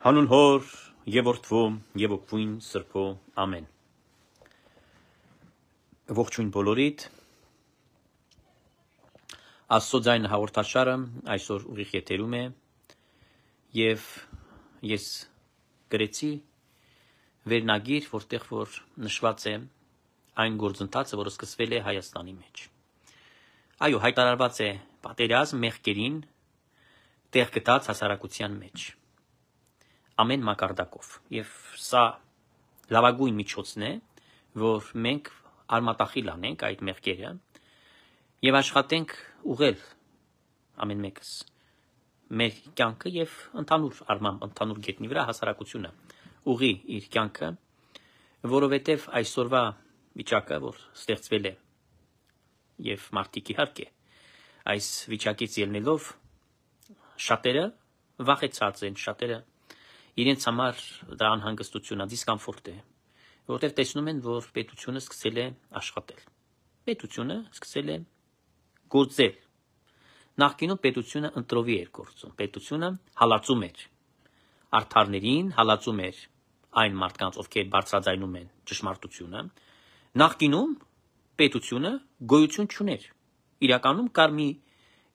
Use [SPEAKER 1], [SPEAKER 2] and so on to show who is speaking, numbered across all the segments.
[SPEAKER 1] Հանուն հոր եւ որդվո եւ օգնույն սրբո ամեն։ Ողջույն բոլորիդ։ Աստծո ձայնը հաղորդաշարը այսօր ուղիղ եթերում է եւ ես գրեցի վերնագիր, որտեղ որ նշված է այն գործընթացը, որը սկսվել է Հայաստանի մեջ։ Այո, հայտարարված է պատերազմ մեղքերին տեղ գտած հասարակության մեջ։ Ամեն մակարդակով եւ սա լավագույն միջոցն է, որ մենք արմատախիլ անենք այդ մեղքերը եւ աշխատենք ուղղել ամեն մեկս մեր կյանքը եւ ընդհանուր առմամբ ընդհանուր գետնի վրա հասարակությունը ուղի իր կյանքը, որովհետեւ այսօրվա վիճակը, որ ստեղծվել է եւ մարդիկ իհարկե այս վիճակից ելնելով շատերը վախեցած են, շատերը իրենց համար դա անհանգստություն է, դիսկոմֆորտ է, որտեղ տեսնում են, որ պետությունը սկսել է աշխատել։ Պետությունը սկսել է գործել։ Նախկինում պետությունը ընտրովի էր գործում, պետությունը հալածում էր արդարներին, հալածում էր այն մարդկանց, ովքեր բարձրաձայնում են ճշմարտությունը։ Նախկինում պետությունը գոյություն չուներ։ Իրականում կար մի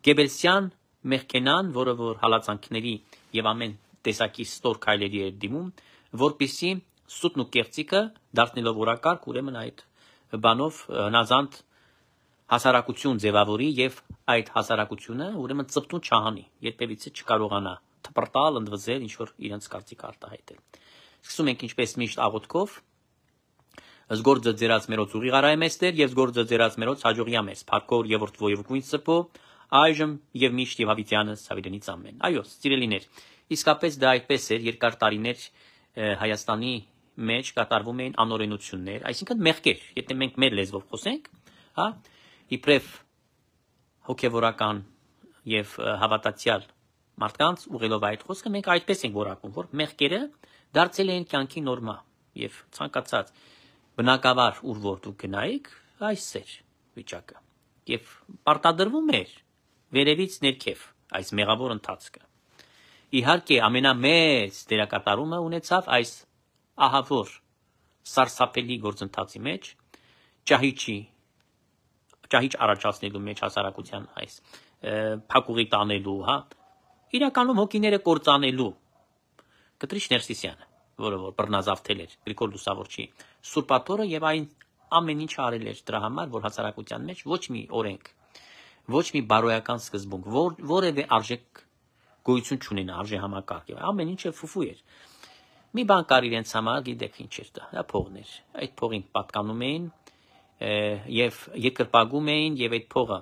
[SPEAKER 1] գեբելսյան մեղքենան, որը որ հալածանքների եւ ամեն տեսակի ստոր քայլերի էր դիմում, որպիսի սուտն ու կեղծիկը դարձնելով օրակարգ, ուրեմն այդ բանով հնազանդ հասարակություն ձևավորի եւ այդ հասարակությունը ուրեմն ծպտուն չհանի, երբևիցե չկարողանա թպրտալ, ընդվզել, ինչ որ իրենց կարծիք արտահայտել։ Սկսում ենք ինչպես միշտ աղոթքով, զգորձը ձերած մերոց ուղի գարայմեստեր եւ զգորձը ձերած մերոց հաջողիա մեզ, փառքոր եւ որդվո եւ գույն սրբո, այժմ եւ միշտ եւ հավիտյանս հավիտենից ամեն։ Այո, սիրելիներ, իսկապես դա այդպես էր, երկար տարիներ Հայաստանի մեջ կատարվում էին անօրենություններ, այսինքն մեղքեր, եթե մենք մեր լեզվով խոսենք, հա, իբրև հոգևորական եւ հավատացյալ մարդկանց ուղղելով այդ խոսքը մենք այդպես ենք որակում, որ մեղքերը դարձել են կյանքի նորմա եւ ցանկացած բնակավար ուր որ դուք գնայիք, այս էր վիճակը եւ պարտադրվում էր վերևից ներքև այս մեղավոր ընթացքը։ Իհարկե ամենամեծ դերակատարումը ունեցավ այս ահավոր սարսափելի գործընթացի մեջ ճահիճ առաջացնելու մեջ հասարակության այս փակուղի տանելու, հա, իրականում հոգիները կործանելու Կտրիչ Ներսիսյանը, որը որ բռնազավթել էր Գրիգոր Լուսավորչի Սուրբաթորը եւ այն ամեն ինչ արել էր դրա համար, որ հասարակության մեջ ոչ մի օրենք, ոչ մի բարոյական սկզբունք, որևէ արժեք գոյություն չունենա, արժե համակարգ եւ ամեն ինչը ֆուֆու էր։ Մի բան կար իրենց համար, գիտեք ինչ էր դա փողն էր։ Այդ փողին պատկանում էին եւ երկրպագում էին եւ այդ փողը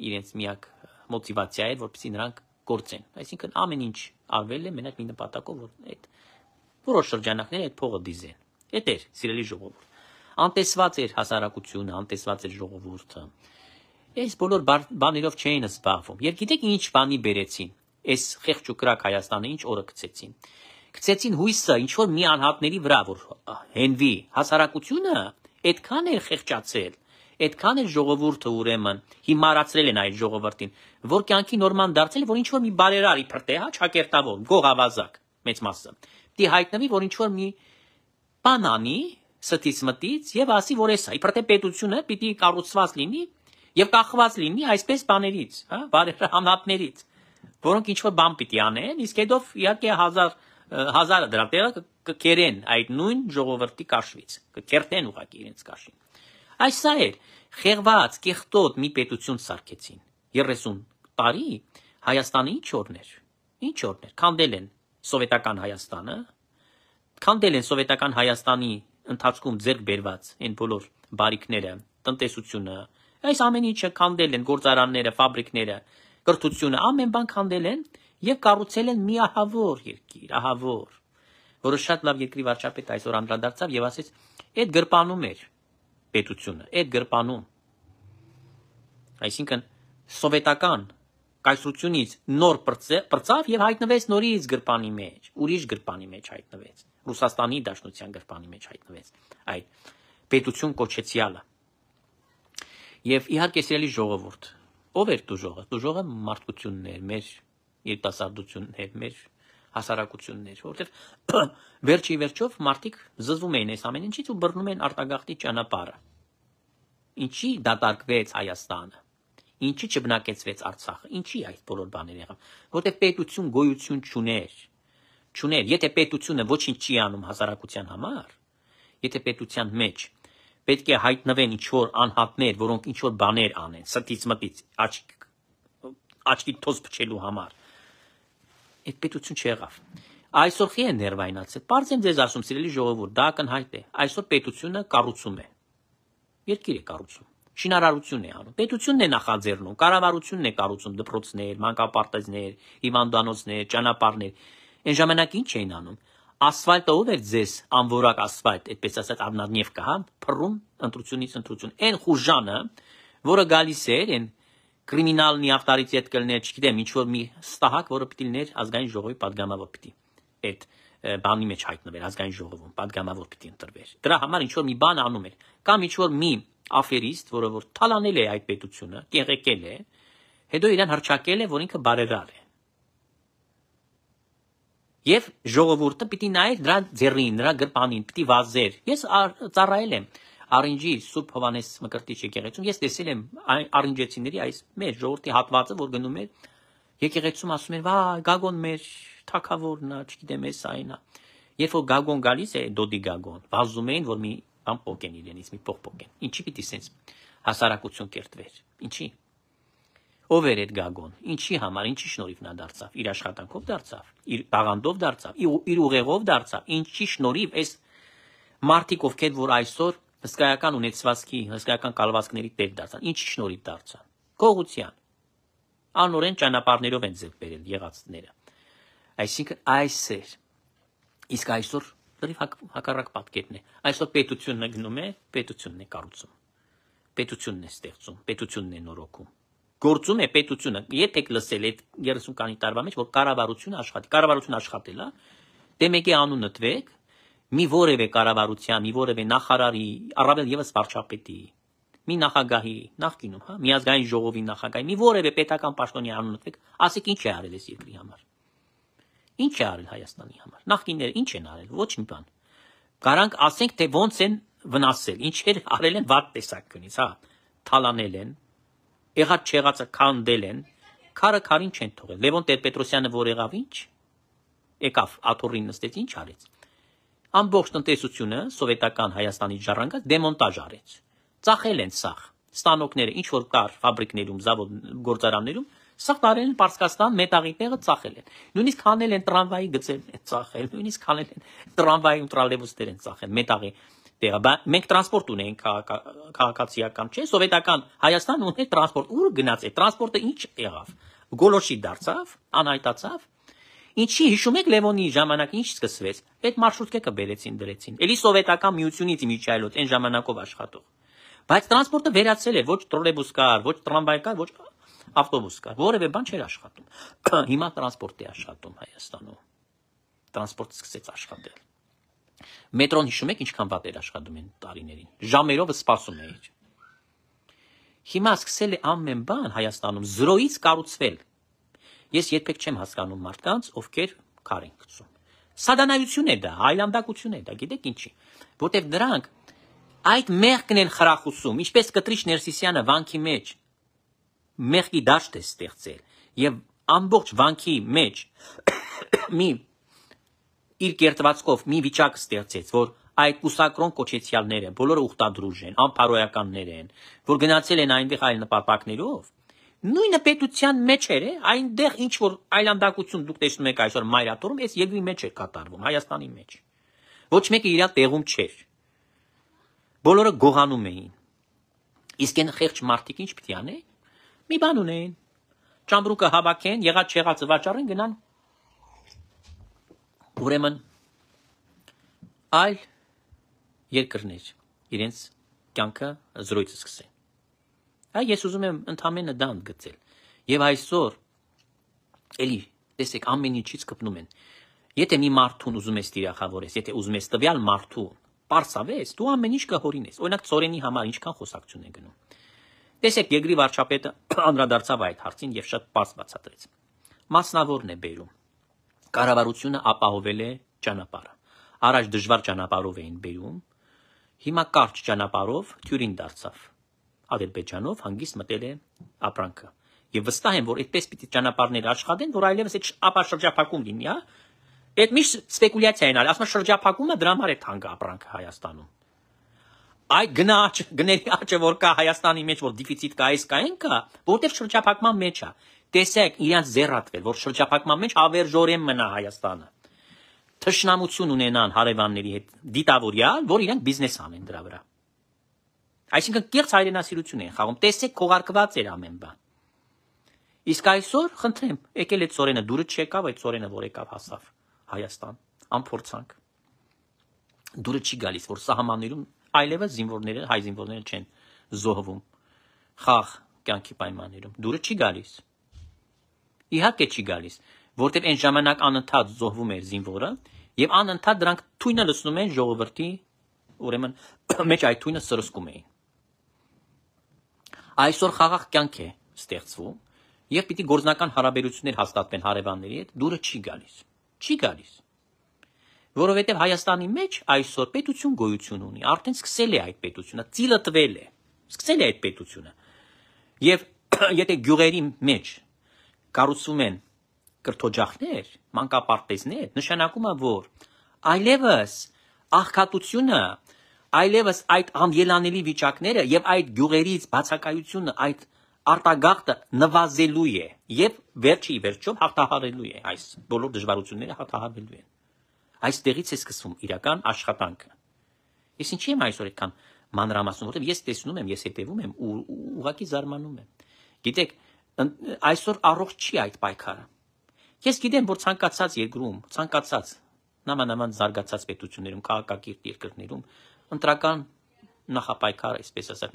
[SPEAKER 1] իրենց միակ մոտիվացիա էր, որպեսզի նրանք գործեն։ Այսինքն ամեն ինչ արվել է մենակ մի նպատակով, որ այդ որոշ շրջանակներ այդ փողը դիզեն։ Այդ էր, սիրելի ժողովուրդ։ Անտեսված էր հասարակությունը, անտեսված էր ժողովուրդը։ Այս բոլոր բաներով չէին զբաղվում։ Եվ գիտեք ինչ բանի բերեցին։ Այս խեղճ ու կրակ Հայաստանը ինչ օրը գցեցին։ Գցեցին հույսը ինչ որ մի անհատների վրա, որ հենվի հասարակությունը այդքան էր խեղճացել, այդքան էր ժողովուրդը ուրեմն հիմարացրել են այդ ժողովրդին, որ կյանքի նորման դարձել, որ ինչ որ մի բարերար իբր թե հա ճակերտավոր, գողավազակ մեծ մասը։ Դի հայտնվի, որ ինչ որ մի բան անի ստից մտից եւ ասի, որ էսա իբր թե պետությունը պիտի կառուցված լինի եւ կախված լինի այսպես բաներից, հա, բարերար անհատներից, որոնք ինչ որ բան պիտի անեն, իսկ հետո իհարկե հազարը դրա տեղը կկերեն այդ նույն ժողովրդի կաշվից, կկերտեն ուղղակի իրենց կաշին։ Այս սա էր, խեղված, կեղտոտ մի պետություն սարքեցին։ 30 տարի Հայաստանը ինչ օրներ, քանդել են սովետական Հայաստանը, քանդել են սովետական Հայաստանի ընթացքում ձեռք բերված այն բոլոր բարիքները, տնտեսությունը, այս ամեն ինչը քանդել են, գործարանները, ֆաբրիկները, կրթությունը, ամեն բան քանդել են եւ կառուցել են մի ահավոր երկիր, ահավոր, որը շատ լավ երկրի վարչապետ այսօր անդրադարձավ եւ ասեց, այդ գրպանում էր պետությունը, այդ գրպանում։ Այսինքն սովետական կայսրությունից նոր պրծավ եւ հայտնվեց նորից գրպանի մեջ, ուրիշ գրպանի մեջ հայտնվեց, Ռուսաստանի Դաշնության գրպանի մեջ հայտնվեց այդ պետություն կոչեցյալը։ Եվ իհարկե սիրելի ժողովուրդ, ով էր դուժողը։ Դուժողը մարդկությունն էր, մեր երիտասարդությունն էր, մեր հասարակություններ, որովհետև վերջի վերջով մարդիկ զզվում էին այս ամեն ինչից ու բռնում են արտագաղթի ճանապարհը։ Ինչի դատարկվեց Հայաստանը, ինչի չբնակեցվեց Արցախը, ինչի այդ բոլոր բաները եղան, որովհետև պետություն գոյություն չուներ, եթե պետությունը ոչինչ չի անում հասարակության համար, եթե պետության մեջ պետք է հայտնվեն ինչ-որ անհատներ, որոնք ինչ-որ բաներ անեն, ստից մտից, աչքի թոզ փչելու համար, այդ պետություն չեղավ։ Այսօր խի է ներվայնացել, պարզ եմ ձեզ ասում, սիրելի ժողովուրդ, դա ակնհայտ է, այսօր պետությունը կառուցում է, երկիր է կառուցում, շինարարություն է անում, պետությունն է նախաձեռնում, կառավարությունն է կառուցում դպրոցներ, մանկապարտեզներ, հիվանդանոցներ, ճանապարհներ, այն ժամանակ ինչ էին անում, ասֆալտը ով էր ձեզ անվորակ ասֆալտ, այդպես ասած արնանև կա, փռում ընտրությունից ընտրություն, այն խուժանը, որը գալիս էր, այն կրիմինալնի ավտորիտետ կլներ, չգիտեմ, ինչ որ մի ստահակ, որը պիտի լիներ ազգային ժողովի падգամավոր պիտի այդ բանի մեջ հայտնվեր ազգային ժողովում, падգամավոր պիտի ընտրվեր։ Դրա համար ինչ որ մի բան անում էր, կամ ինչ որ մի աֆերիստ, որը որ թալանել է այդ պետությունը, կեղեկել է, հետո իրան հրճակել է, որ ինքը բարերար է։ Եվ ժողովուրդը պիտի նայեր դրա ձեռին, նրա գրպանին, պիտի վազեր։ Ես ծառայել եմ Արինջի Սուրբ Հովանես Մկրտիչ եկեղեցում, ես տեսել եմ արինջեցիների այս մեր ժողովրդի հատվածը, որ գնում էր եկեղեցում, ասում էր, վայ, Գագոն մեր թագավորն է, չգիտեմ, էս այն է։ Երբ որ Գագոն գալիս է, Դոդի Գագոն, վազում էին, որ մի բան փոկեն իրենից, մի փող փոկեն։ Ինչի պիտի սենց հասարակություն կերտվեր։ Ինչի։ Ով էր այդ Գագոն, ինչի համար, ինչի շնորհիվ նա դարձավ, իր աշխատանքով դարձավ, իր տաղանդով դարձավ, իր ուղեղով դարձավ, ինչի շնորհիվ այս մարդիկ, ովքեր որ այսօր հսկայական ունեցվածքի, հսկայական կալվածքների տեր դարձան, ինչի շնորհիվ դարձան, գողության, անօրեն ճանապարհներով են ձեռք բերել եղածները, այսինքն այս էր, իսկ այսօր լրիվ հակառակ պատկերն է, այսօր պետությունն է գնում է, պետությունն է կառուցում, պետությունն է ստեղծում, պետությունն է նորոգում, գործում է պետությունը, եթե եք լսել այդ 30 քանի տարվա մեջ, որ կառավարությունը աշխատի, կառավարությունը աշխատել է, դե մեկի անունը տվեք, մի որևէ կառավարության, մի որևէ նախարարի, առավել եւս վարչապետի, մի նախագահի, նախկինում, հա, միազգային ժողովի նախագահի, մի որևէ պետական պաշտոնյա անունը տվեք, ասեք ինչ է արել այս երկրի համար։ Ինչ է արել Հայաստանի համար։ Նախկինները ինչ են արել, ոչ մի բան։ Կարանք ասենք, թե ոնց են վնասել, ինչեր արել են վատ տեսակնից, հա, թալանել են, եղած չեղածը քանդել են, քարը քարին չեն թողել։ Լևոն Տեր-Պետրոսյանը որ եղավ ինչ, եկավ աթոռին նստեց, ինչ արեց։ Ամբողջ տնտեսությունը սովետական Հայաստանի ժառանգած դեմոնտաժ արեց։ Ծախել են սախ, ստանոկները, ինչ որ կար ֆաբրիկներում, զավոդ գործարաններում, սախ տարել են Պարսկաստան, մետաղի տեղը ծախել են։ Նույնիսկ հանել են տրամվայի գծերն են ծախել, նույնիսկ հանել են տրամվայի ու տրոլեյբուսներ են ծախել, մետաղի տեղը։ Մենք տրանսպորտ ունենք քաղաքացիական, չէ՞, սովետական Հայաստանը ուներ տրանսպորտ, ուր գնաց է, տրանսպորտը ինչ եղավ, գոլոշի դարձավ, անհայտացավ։ Ինչի հիշում եք Լևոնի ժամանակ ինչ սկսվեց, այդ մարշրուտկը բերեցին դրեցին, էլի սովետական միությունից միջայլոց այն ժամանակով աշխատող, բայց տրանսպորտը վերացել էր, ոչ տրոլեյբուս կար, ոչ տրամվայ կար, ոչ ավտոբուս կար, որևէ բան չէր աշխատում։ Հիմա տրանսպորտ է աշխատում Հայաստանում, տրանսպորտը սկսեց աշխատել։ Մետրոն հիշում եք ինչքան վատ էր աշխատում են տարիներին, ժամերով սպասում էիր։ Հիմա սկսել է ամեն բան Հայաստանում զրոյից կառուցվել։ Ես երբեք չեմ հասկանում մարդկանց, ովքեր քար են գցում։ Սադանայություն է դա, այլանդակություն է դա, գիտեք ինչի, որտեվ դրանք այդ մեղքն են խրախուսում, ինչպես Կտրիչ Ներսիսյանը վանքի մեջ մեղքի դաշտ է ստեղծել եւ ամբողջ վանքի մեջ մի իր կերտվածքով մի վիճակ ստեղծեց, որ այդ կուսակրոն կոչեցյալները բոլորը ուխտադրուժ են, անփարոյականներ են, որ գնացել են այնտեղ այլ նպատակներով, նույնը պետության մեջ էր, այնտեղ ինչ որ այլանդակություն դուք տեսնում եք այսօր Մայրաթորում, այս երկրի մեջ է կատարվում, Հայաստանի մեջ։ Ոչ մեկը իր տեղում չէր։ Բոլորը գողանում էին։ Իսկ այն խեղճ մարդիկ ինչ պիտի անեն։ Մի բան ունեն։ Ճամբրուկը հավաքեն, եղած չեղածը վաճառեն, գնան ուրեմն այլ երկրներ իրենց կյանքը զրույցը սկսեն։ Ես ուզում եմ ընդամենը դա ընդգծել։ Եվ այսօր էլի տեսեք ամեն ինչից կպնում են։ Եթե մի մարդուն ուզում ես տիրախավորես, եթե ուզում ես տվյալ մարդուն պարսավես, դու ամեն ինչ կհորինես։ Օրինակ ծորենի համար ինչքան խոսակցություն է գնում։ Տեսեք երկրի վարչապետը անդրադարձավ այդ հարցին եւ շատ պարզ բացատրեց։ Մասնավորն է բերում։ Կառավարությունը ապահովել է ճանապարհը։ Առաջ դժվար ճանապարհով էին բերում, հիմա կարճ ճանապարհով թյուրին դարձավ։ Ադրբեջանով հանգիստ մտել է ապրանքը։ Եվ վստահ եմ, որ այդպես պիտի ճանապարհները աշխատեն, որ այլևս այդ ապաշրջափակում լինի, հա։ Այդ միշտ սպեկուլյացիա են արել, ասում են շրջափակումը դրա համար է թանկ ապրանքը Հայաստանում։ Այդ գների աճը, որ կա Հայաստանի մեջ, որ դեֆիցիտ կա, այս կա, այն կա, որտեղ շրջափակման մեջ է։ Տեսեք, իրանց զերատվել, որ շրջափակման մեջ հավերժորեն մնա Հայաստանը։ Թշնամություն ունենան հարևանների հետ դիտավորյալ, որ իրանք բիզնես անեն դրա վրա։ Այսինքն կեղծ հայրենասիրություն են խաղում։ Տեսեք, քողարկված էր ամեն բան։ Իսկ այսօր խնդրեմ, եկել այդ ծորենը դուրը չեկավ, այդ ծորենը որ եկավ հասավ Հայաստան, անփորձանք։ Դուրը չի գալիս, որ սահմաններում այլևս զինվորները, հայ զինվորները չեն զոհվում խաղ կյանքի պայմաններում։ Դուրը չի գալիս։ Իհարկե չի գալիս, որտեղ այն ժամանակ անընդհատ զոհվում էր զինվորը, եւ անընդհատ դրանք թույնը լցնում են ժողովրդի, ուրեմն մեջ այդ թույնը սրսկում էին։ Այսօր խաղաղ կյանք է ստեղծվում, եւ պիտի գործնական հարաբերություններ հաստատվեն հարևանների հետ, դուրը չի գալիս։ Չի գալիս։ Որովհետև Հայաստանի մեջ այսօր պետություն գոյություն ունի, արդեն սկսել է այդ պետությունը, ծիլը տվել է, սկսել է այդ պետությունը։ Եվ եթե գյուղերի մեջ կառուցվում են կրթօջախներ, մանկապարտեզներ, նշանակում է, որ այլևս աղքատությունը, այլևս այդ անելանելի վիճակները եւ այդ գյուղերից բացակայությունը, այդ արտագաղթը նվազելու է եւ վերջի վերջով հաղթահարելու է այս բոլոր դժվարությունները հաղթահարելու են։ Այստեղից է սկսվում իրական աշխատանքը։ Ես ինչի եմ այսօր այդքան մանրամասնում, որովհետև ես տեսնում եմ, ես հետևում եմ ու ուղղակի զարմանում եմ։ Գիտեք, այսօր առողջ չի այդ պայքարը։ Ես գիտեմ, որ ցանկացած երկրում, ցանկացած նամանավան զարգացած պետություններում, քաղաքակիրթ երկրներում ընտրական նախապայքարը, այսպես ասած,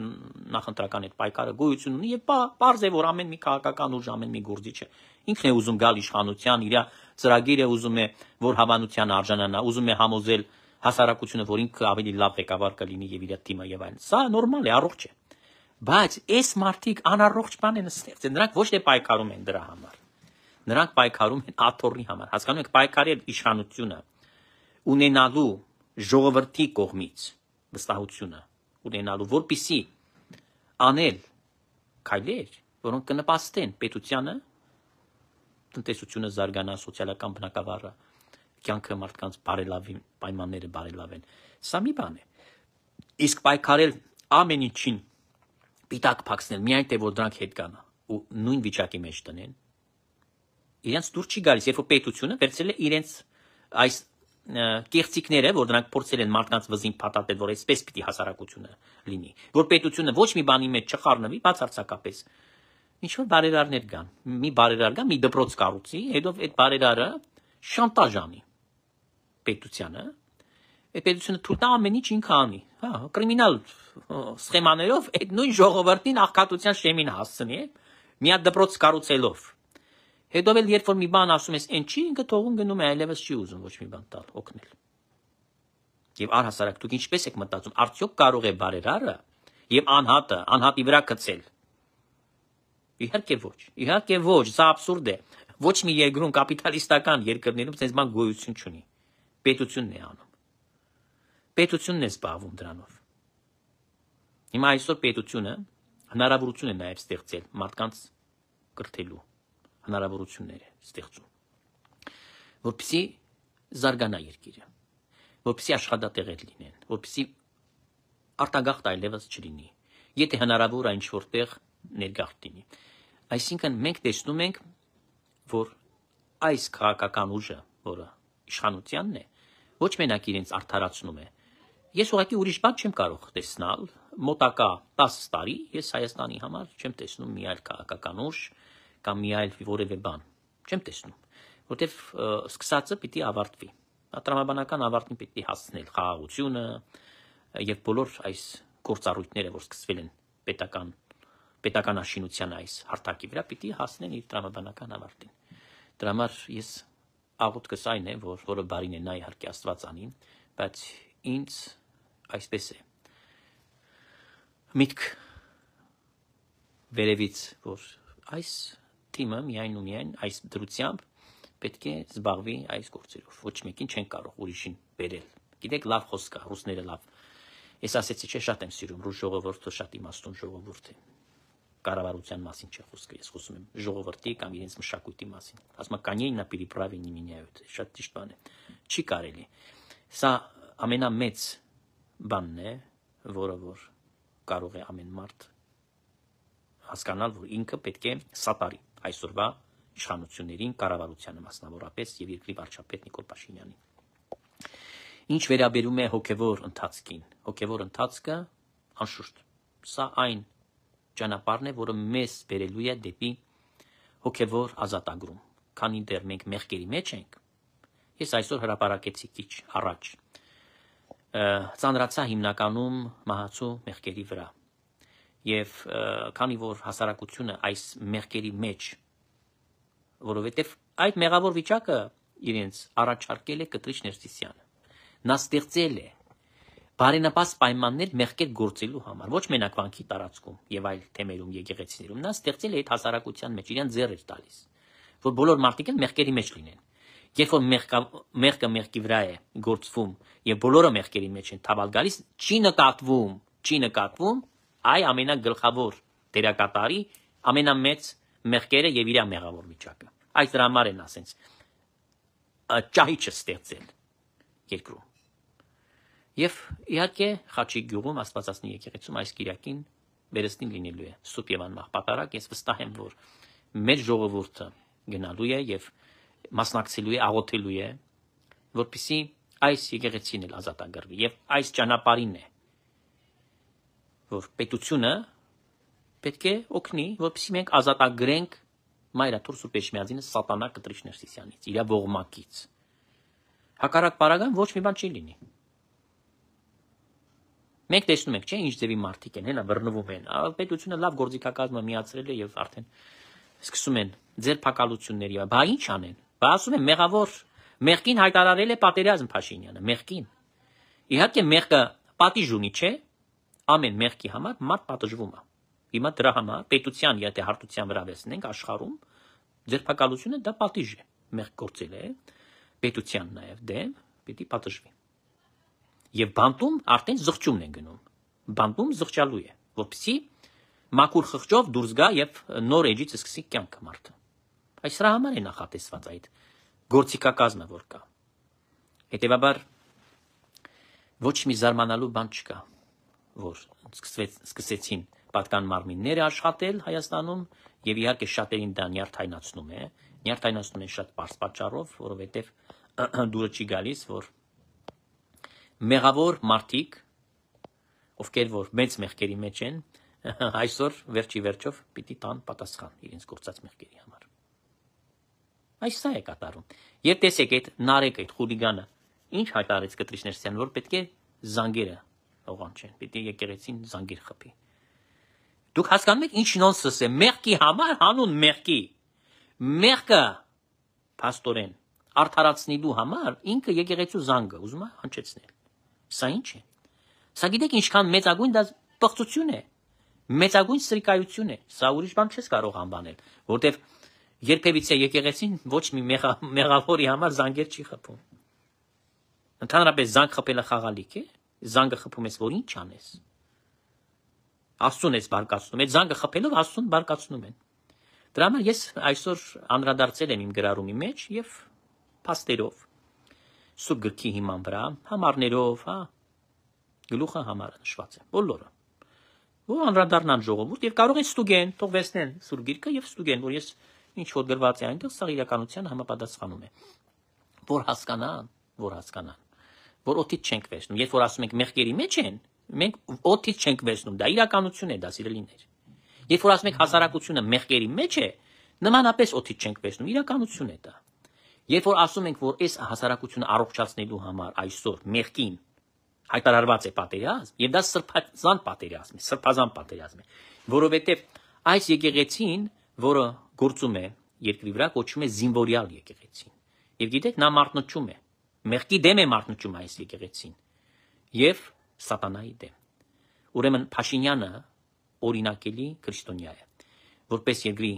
[SPEAKER 1] նախընտրական այդ պայքարը գոյություն ունի եւ պարզ է, որ ամեն մի քաղաքական ուժ, ամեն մի գործիչը ինքն է ուզում գալ իշխանության, իր ծրագիրը ուզում է, որ հավանության արժանանա, ուզում է համոզել հասարակությունը, որ ինքը ավելի լավ ղեկավար կլինի եւ իր թիմը եւ այլն։ Սա նորմալ է, առողջ է։ Բայց այս մարդիկ անառողջ բան են ստեղծել, նրանք ոչ թե պայքարում են դրա համար։ Նրանք պայքարում են աթոռի համար։ Հասկանում եք, պայքարել իշխանությունը ունենալու ժողովրդի կողմից վստահությունը ունենալու, որպիսի անել քայլեր, որոնք կնպաստեն պետությանը, տնտեսությունը զարգանա, սոցիալական բնակավարը, կյանքը մարդկանց բարելավի, պայմանները բարելավեն։ Սա մի բան է։ Իսկ պայքարել ամեն ինչին պիտակ փակցնել, միայն թե որ դրանք հետ կան ու նույն վիճակի մեջ տնեն, իրենց դուր չի գալիս, երբ որ պետությունը վերցրել է իրենց այս կեղծիքները, որ դրանք փորձել են մարդկանց վզին փաթաթել, որ այսպես պիտի հասարակությունը լինի, որ պետությունը ոչ մի բանի մեջ չխառնվի, բացարձակապես ինչ որ բարերարներ կան, մի բարերար կա, մի դպրոց կառուցի, հետո այդ բարերարը շանտաժ անի պետությանը, այդ պետությունը թույլ տա ամեն ինչ ինքը անի, հա, կրիմինալ սխեմաներով այդ նույն ժողովրդին աղքատության շեմին հասցնի, մի հատ դպրոց կառուցելով։ Հետո էլ երբ որ մի բան ասում ես, այն չի, ինքը թողում գնում է, այլևս չի ուզում ոչ մի բան տալ, օգնել։ Եվ առհասարակ դուք ինչպես եք մտածում, արդյոք կարող է բարերարը եւ անհատի վրա գցել։ Իհարկե ոչ, սա աբսուրդ է։ Ոչ մի երկրում կապիտալիստական երկրներում sense բան գոյություն չունի։ Պետությունն է անում։ Պետությունն է զբաղվում դրանով։ Հիմա այսօր պետությունը հնարավորություն է նաև ստեղծել մարդկանց կրթելու հնարավորություններ է ստեղծում, որպեսզի զարգանա երկիրը, որպեսզի աշխատատեղեր լինեն, որպեսզի արտագաղթ այլևս չլինի, եթե հնարավոր է ինչ որտեղ ներգաղթ լինի։ Այսինքն մենք տեսնում ենք, որ այս քաղաքական ուժը, որը իշխանությանն է, ոչ մենակ իրենց արդարացնում է։ Ես ուղղակի ուրիշ բան չեմ կարող տեսնել, մոտակա 10 տարի ես Հայաստանի համար չեմ տեսնում մի այլ քաղաքական ուժ կամ մի այլ որևէ բան, չեմ տեսնում, որտեվ սկսածը պիտի ավարտվի։ Տրամաբանական ավարտին պիտի հասցնել խաղաղությունը եւ բոլոր այս գործառույթները, որ սկսվել են պետականաշինության այս հարթակի վրա, պիտի հասնեն իր տրամաբանական ավարտին։ Դրա համար ես աղոթքս այն է, որը բարին է նա իհարկե Աստված անին, բայց ինձ այսպես է միտք վերևից, որ այս թիմը միայն ու միայն այս դրությամբ պետք է զբաղվի այս գործերով։ Ոչ մեկին չեն կարող ուրիշին բերել։ Գիտեք, լավ խոսք է, ռուսները լավ։ Ես ասեցի, չէ, շատ եմ սիրում ռուս ժողովուրդը, շատ իմաստուն ժողովուրդ է։ Կառավարության մասին չէ խոսքը, ես խոսում եմ ժողովրդի կամ իրենց մշակույթի մասին։ Ասում եմ, «Конечно, переправи не меняют», շատ ճիշտ բան է։ Չի կարելի։ Սա ամենամեծ բանն է, որը որ կարող է ամեն մարդ հասկանալ, որ ինքը պետք է սատարի այսօրվա իշխանություններին, կառավարությանը մասնավորապես եւ երկրի վարչապետ Նիկոլ Փաշինյանին։ Ինչ վերաբերում է հոգեվոր ընթացքին, հոգեվոր ընթացքը անշուշտ սա այն ճանապարհն է, որը մեզ բերելու է դեպի հոգեվոր ազատագրում, քանի դեռ մենք մեղքերի մեջ ենք։ Ես այսօր հրապարակեցի քիչ առաջ ծանրացա հիմնականում մահացու մեղքերի վրա եւ քանի որ հասարակությունը այս մեղքերի մեջ, որովհետեւ այդ մեղավոր վիճակը իրենց առաջարկել է Կտրիչ Ներսիսյանը, նա ստեղծել է բարենպաստ պայմաններ մեղքեր գործելու համար, ոչ մենակ վանքի տարածքում եւ այլ թեմերում եկեղեցիներում, նա ստեղծել է այդ հասարակության մեջ իրեն ձեռ էր տալիս, որ բոլոր մարդիկ մեղքերի մեջ լինեն։ Երբ որ մեղքը մեղքի վրա է գործվում եւ բոլորը մեղքերի մեջ են թավալ գալիս, չի նկատվում այ ամենագլխավոր դերակատարի ամենամեծ մեղքերը եւ իր մեղավոր վիճակը։ Այս դրա համար են ասենց ճահիճը ստեղծել երկրում։ Եվ իհարկե Խաչի գյուղում Աստվածածնի եկեղեցում այս Կիրակին վերստին լինելու է սուրբ եւ անմահ պատարագ։ Ես վստահ եմ, որ մեր ժողովուրդը գնալու է եւ մասնակցելու է, աղոթելու է, որպեսզի այս եկեղեցին էլ ազատագրվի եւ այս ճանապարհին է, որ պետությունը պետք է օգնի, որպեսզի մենք ազատագրենք Մայրաթոր Սուրբ Էջմիածինը սատանա Կտրիչ Ներսիսյանից, իր ողմակից։ Հակառակ պարագան ոչ մի բան չի լինի։ Մենք տեսնում ենք, չէ՞, ինչ ձևի մարդիկ են, հենա բռնվում են։ Պետությունը լավ գործիքակազմը միացրել է եւ արդեն սկսում են ձերբակալությունների, բա ինչ անեն։ Բա ասում են մեղավոր մեղքին հայտարարել է պատերազմ Փաշինյանը, մեղքին։ Իհարկե մեղքը պատիժ ունի, չէ՞։ Ամեն մեղքի համար մարդ պատժվում է։ Հիմա դրա համար պետության, եթե հարթության վրա վերցնենք աշխարհում, ձերբակալությունը դա պատիժ է։ Մեղք գործել է, պետության նաև դեմ պիտի պատժվի։ Եվ բանտում արդեն զղջումն են գնում։ Բանտում զղջալու է, որպեսզի մաքուր խղճով դուրս գա եւ նոր էջից սկսի կյանքը մարդը։ Այս դրա համար է նախատեսված այդ գործիքակազմը, որ կա։ Հետևաբար ոչ մի զարմանալու բան չկա, որ սկսեցին պատկան մարմինները աշխատել Հայաստանում եւ իհարկե շատերին դա նյարդայնացնում է։ Նյարդայնացնում են շատ པարզ պատճառով, որովհետեւ դուրը չի գալիս, որ մեղավոր մարդիկ, ովքեր որ մեծ մեղքերի մեջ են, այսօր վերջի վերջով պիտի տան պատասխան իրենց գործած մեղքերի համար։ Այս սա է կատարում։ Եվ տեսեք այդ նարեկ այդ խուլիգանը ինչ հայտարարեց Կտրիչ Ներսիսյանը, որ պետք է զանգերը օղանչեն, պիտի եկեղեցին զանգեր խփի։ Դուք հասկանում եք ինչ նոնսենս է, մեղքի համար հանուն մեղքի։ Մեղքը փաստորեն արդարացնելու համար ինքը եկեղեցու զանգը ուզում է հնչեցնել։ Սա ինչ է։ Սա գիտեք ինչքան մեծագույն դա պղծություն է։ Մեծագույն սրիկայություն է։ Սա ուրիշ բան չես կարող անվանել, որտեվ երբևիցե եկեղեցին ոչ մի մեղավորի համար զանգեր չի խփում։ Ընդհանրապես զանգ խփելը խաղալիք է։ Զանգը խփում ես, որ ինչ անես։ Աստծուն ես բարկացնում։ Այդ զանգը խփելով Աստծուն բարկացնում են։ Դրա համար ես այսօր անդրադարձել եմ իմ գրառումի մեջ եւ փաստերով Սուրբ գրքի հիման վրա, համարներով, գլուխը համարը նշված է, բոլորը։ Որ անդրադառնան ժողովուրդ եւ կարող են ստուգեն, թող վերցնեն Սուրբ գիրքը եւ ստուգեն, որ ես ինչ որ գրված է այնտեղ, սա իրականության համապատասխանում է։ Որ հասկանան, որ օդից չենք վերցնում։ Երբ որ ասում ենք մեղքերի մեջ են, մենք օդից չենք վերցնում, դա իրականություն է, դա սիրելիներ։ Երբ որ ասում ենք հասարակությունը մեղքերի մեջ է, նմանապես օդից չենք վերցնում, իրականություն է դա։ Երբ որ ասում ենք, որ այս հասարակությունը առողջացնելու համար այսօր մեղքին հայտարարված է պատերազմ, եւ դա սրբազան պատերազմ է, որովհետեւ այս եկեղեցին, որը գործում է երկրի վրա, կոչվում է զինվորյալ եկեղեցին։ Եվ գիտեք, նա մարտնչում է, մեղքի դեմ է մարտնչում այս եկեղեցին եւ սատանայի դեմ։ Ուրեմն Փաշինյանը օրինակելի քրիստոնյա է, որպես երկրի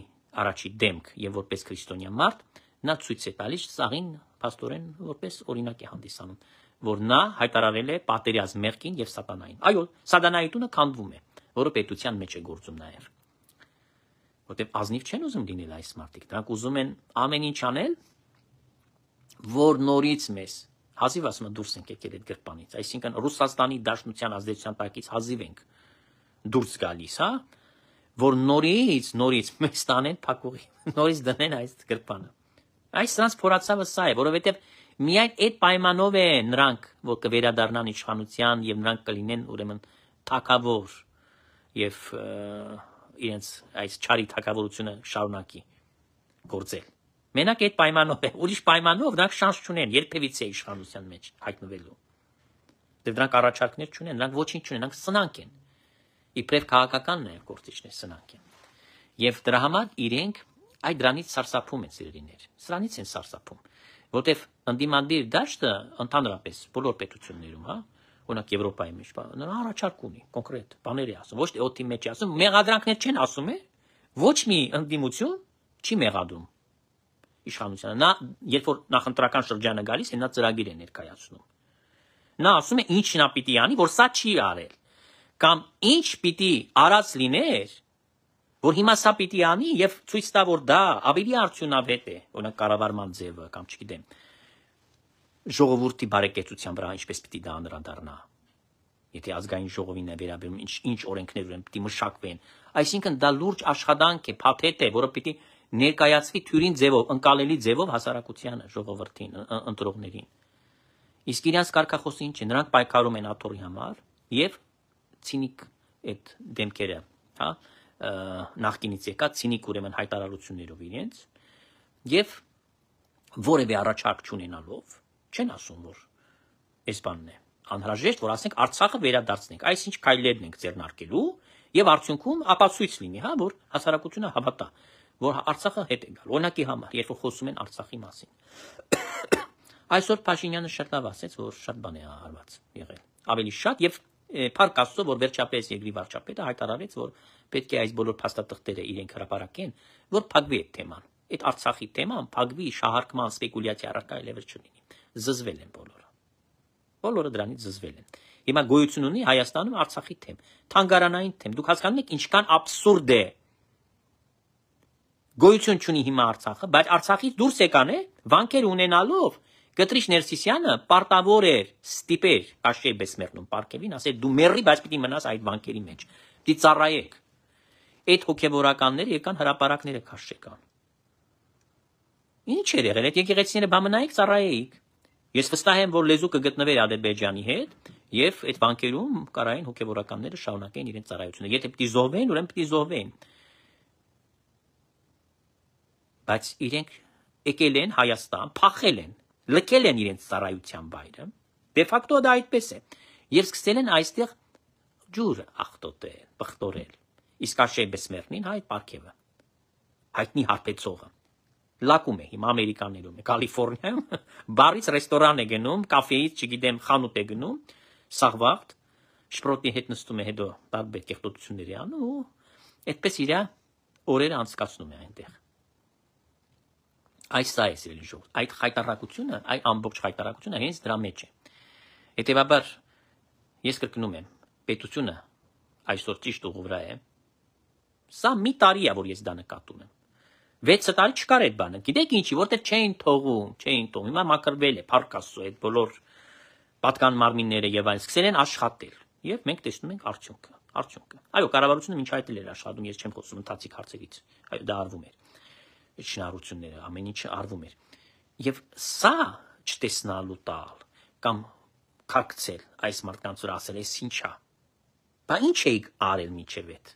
[SPEAKER 1] առաջի դեմք եւ որպես քրիստոնյա մարդ, նա ցույց է տալիս սաղին փաստորեն որպես օրինակ է հանդիսանում, որ նա հայտարարել է պատերազմ մեղքին եւ սատանային։ Այո, սատանայի տունը քանդվում է, որը պետության մեջ է գործում նաեւ։ Որտեւ ազնիվ չեն ուզում լինել այս մարդիկ, նրանք ուզում են ամեն ինչ անել, որ նորից մեզ հազիվ ասում են դուրս ենք եկել այդ գրպանից, այսինքն Ռուսաստանի Դաշնության ազդեցության տակից հազիվ ենք դուրս գալիս, հա, որ նորից մեզ տանեն փակուղի, նորից դնեն այս գրպանը։ Այս նրանց փորացավը սա է, որովհետև միայն այդ պայմանով է նրանք, որ կվերադառնան իշխանության եւ նրանք կլինեն ուրեմն թակավոր եւ իրենց այս չարի թակավորությունը շարունակի գործել։ Մենակ այդ պայմանով է, ուրիշ պայմանով նրանք շանս չունեն երբևիցե իշխանության մեջ հայտնվելու։ Դեռ նրանք առաջարկներ չունեն, նրանք ոչինչ չունեն, նրանք սնանկ են։ Իբրև քաղաքական նաև գործիչներ սնանկ են։ Եվ դրա համար իրենք այդ դրանից սարսափում են սիրելիներ։ Սրանից են սարսափում, որտեվ ընդդիմադիր դաշտը ընդհանրապես բոլոր պետություններում, հա, օրինակ Եվրոպայի մեջ, նրա առաջարկ ունի, կոնկրետ բաներ է ասում, ոչ թե օդի մեջ է ասում, մեղադրանքներ չեն ասում, ոչ մի ընդդիմություն չի մեղադրում իշխանությանը։ Նա երբ որ նախընտրական շրջանը գալիս է, նա ծրագիր է ներկայացնում։ Նա ասում է ինչ նա պիտի անի, որ սա չի արել, կամ ինչ պիտի արած լիներ, որ հիմա սա պիտի անի եւ ցույց տա, որ դա ավելի արդյունավետ է, օրինակ կառավարման ձևը կամ չգիտեմ, ժողովրդի բարեկեցության վրա ինչպես պիտի դա անդրադառնա։ Եթե ազգային ժողովին է վերաբերում, ինչ օրենքներ ուրեմն պիտի մշակվեն, այսինքն դա լուրջ աշխատանք է, փաթեթ է, որը պիտի ներկայացվի թյուրին ձևով, ընկալելի ձևով հասարակությանը, ժողովրդին, ընտրողներին։ Իսկ իրենց կարգախոսը ինչ է, նրանք պայքարում են աթոռի համար եւ ցինիկ այդ դեմքերը, հա, նախկինից եկած ցինիկ ուրեմն հայտարարություններով իրենց եւ որևէ առաջարկ չունենալով չեն ասում, որ այս բանն է անհրաժեշտ, որ ասենք Արցախը վերադարձնենք, այսինչ քայլերն ենք ձեռնարկելու եւ արդյունքում ապացույց լինի, հա, որ հասարակությունը հավատա, որ Արցախը հետ է գալ։ Օրինակի համար, երբ որ խոսում են Արցախի մասին։ Այսօր Փաշինյանը շատ լավ ասեց, որ շատ բան է արված եղել։ Ավելի շատ եւ Փառք Աստծո, որ վերջապես երկրի վարչապետը հայտարարեց, որ պետք է այս բոլոր փաստաթղթերը իրենք հրապարակեն, որ փակվի այդ թեման։ Այդ Արցախի թեման փակվի, շահարկման, սպեկուլյացիա առարկա այլևս չլինի։ Զզվել են բոլորը։ Բոլորը դրանից զզվել են։ Հիմա գոյություն ունի Հայաստանում Արցախի թեմ, թանգարանային թեմ։ Դուք հասկանում եք ինչքան աբսուրդ է։ Գոյություն չունի հիմա Արցախը, բայց Արցախից դուրս եկան է, վանքեր ունենալով Կտրիչ Ներսիսյանը պարտավոր էր ստիպեր Կաշե Բեսմերնում Պարքևին, ասել դու մեռի, բայց պիտի մնաս այդ վանքերի մեջ։ Պիտի ծառայեք։ Այդ հոգևորականները եկան հրապարակները քաշեցան։ Ինչ էր եղել, այդ եկեղեցիները բամնայիք ծառայեիք։ Ես վստահ եմ, որ լեզու կգտնվեր Ադրբեջանի հետ եւ այդ վանքերում կարային հոգևորականները շարունակեն իրենց ծառայությունը։ Եթե պիտի զոհվեն, ուրեմն պիտի զոհվեն։ Բայց իրենք եկել են Հայաստան, փախել են, լքել են իրենց ծառայության վայրը, դե ֆակտո դա այդպես է, եւ սկսել են այստեղ ջուրը ախտոտել, բխտորել։ Իսկ Կաշե Բեսմերնին հայ Պարքևը, հայտնի հարբեցողը, լակում է հիմա Ամերիկաներում է, Կալիֆոռնիայում, բարից ռեստորան է գնում, կաֆեից, չգիտեմ, խանութ է գնում, սաղվաղտ, շպրոտի հետ նստում է, հետո տարբեր կեղտոտությունների անում ու այդպես իր օրերը անցկացնում է այնտեղ։ Այս սա է սիրելի ժողովուրդ, այդ խայտարակությունը, այդ ամբողջ խայտարակությունը հենց դրա մեջ է։ Հետևաբար ես կրկնում եմ, պետությունը այսօր ճիշտ ուղու վրա է։ Սա մի տարի է, որ ես դա նկատում եմ։ 6 տարի չկար այդ բանը։ Գիտեք ինչի, որտեղ չէին թողում։ Հիմա մաքրվել է, Փառք Աստծո, այդ բոլոր պատկան մարմինները եւ այլն սկսել են աշխատել։ Եվ մենք տեսնում ենք արդյունքը։ Այո, կառավարությունը մինչ այդ էր աշխատում, ես չեմ խոսում ընթացիկ հարցերից։ Այո, դա արվում էր։ Շինարարությունները, ամեն ինչը արվում էր։ Եվ սա չտեսնալու տալ կամ քարկցել այս մարդկանց վրա ասել, էս ինչա։ Բա ինչ եք արել միջև այդ։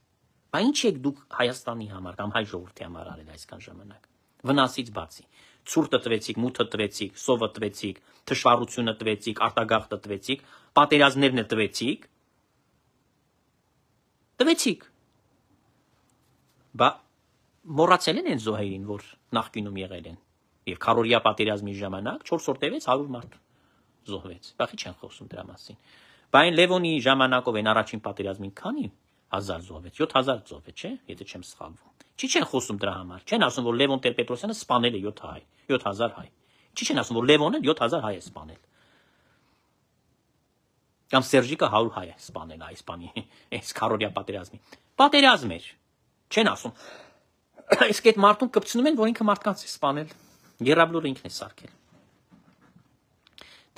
[SPEAKER 1] Բա ինչ եք դուք Հայաստանի համար կամ հայ ժողովրդի համար արել այսքան ժամանակ։ Վնասից բացի։ Ցուրտը տվեցիք, մութը տվեցիք, սովը տվեցիք, թշվառությունը տվեցիք, արտագաղթը տվեցիք, պատերազմներն տվեցիք։ Տվեցիք։ Բա մոռացել են զոհերին, որ նախկինում եղել են։ Եվ քարորիա պատերազմի ժամանակ 4 օր տևեց 100 մարդ զոհվեց։ Բախի չեն խոսում դրա մասին։ Բայց Լևոնի ժամանակով են առաջին պատերազմին քանի հազար զոհվեց, 7000 զոհվեց, չէ՞, եթե չեմ սխալվում։ Չի չեն խոսում դրա համար։ Չեն ասում, որ Լևոն Տեր-Պետրոսյանը սպանել է 7000 հայ։ Չի չեն ասում, որ Լևոնը 7000 հայ է սպանել։ Կամ Սերժիկը 100 հայ է սպանել այս բանի, այս քարորիա պատերազմի։ Պատերազմ էր։ Չեն ասում։ Իսկ այդ մարդուն կպցնում են, որ ինքը մարդկանց է սպանել։ Եռաբլուրը ինքն է սարքել։